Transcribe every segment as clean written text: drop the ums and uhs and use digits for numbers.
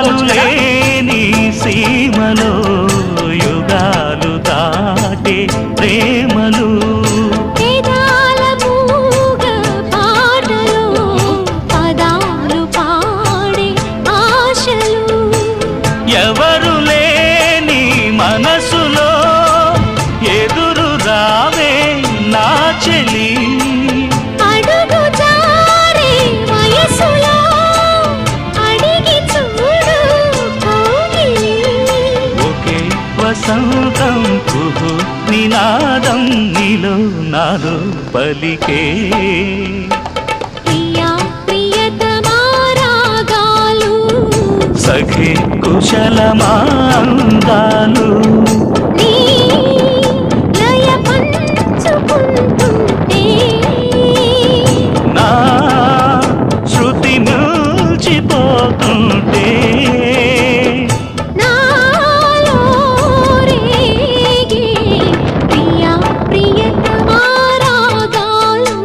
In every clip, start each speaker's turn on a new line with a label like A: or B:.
A: యుగాలు లేని సీమలో యుగాలు దాటే ప్రేమలు
B: వేదాల మూగ పాటలో పదాలు పాడే ఆశలు
A: ఎవరు లేని మనసులో ఎదురు రావే నా చెలి
B: అడుగు జారే వయసులో అడిగి చూడు కౌగిలి
A: ఒకే వసంతం కుహు నినాదం నీలో నాలో పలికే
B: ప్రియా ప్రియతమా రాగాలు
A: సఖి కుశలమాందాలు
B: నీ లయ పంచుకుంటుంటే
A: నా శృతి మిల్చిపోతుంటే
B: నాలో రేగే ప్రియా ప్రియతమా రాగాలు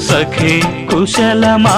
A: సఖి కుశలమాందాలు